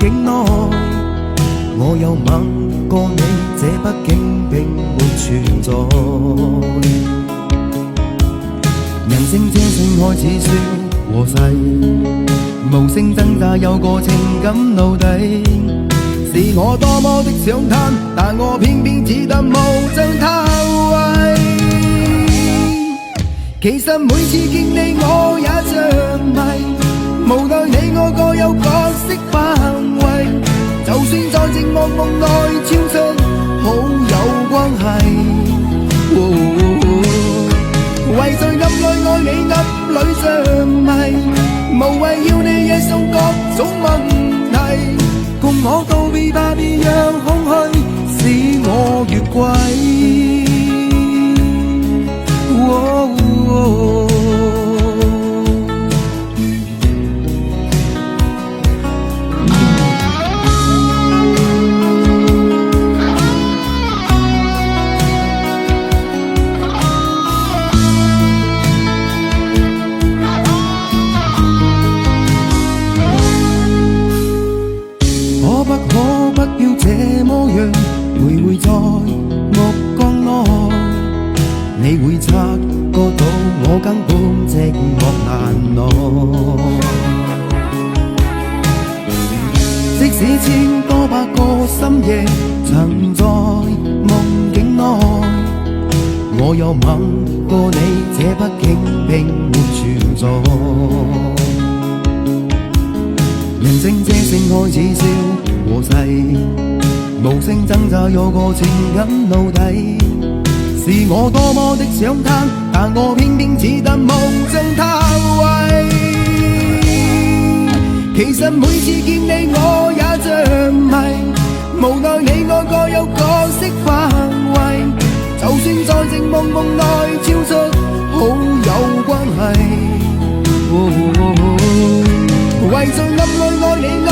境內，我有吻過你，這畢竟並沒存在。人聲這聲開始說和諧，無聲掙扎有個情感奴隸，是我多麼的想貪，但我偏偏只得無盡偷窺。其實每次見你我也着迷，無奈你我各有角色範圍，就算在寂寞夢內超出好友關係。為在暗裏愛你暗裏着迷，無謂要你惹上各種問題，共我道別吧，別讓空虛使我越軌。可不要這麼樣徘徊在目光內，你會察覺到我根本寂寞難耐。即使千多百個深夜曾在夢境內，我有吻過你，這畢竟並沒存在。人聲這聲開始笑和諧，無聲掙扎有個情感奴隸，是我多麼的想貪，但我偏偏只得無盡偷窺。其實每次見你我也着迷，無奈你我各有角色範圍，就算在寂寞夢內超出好友關係。為在暗裏愛你暗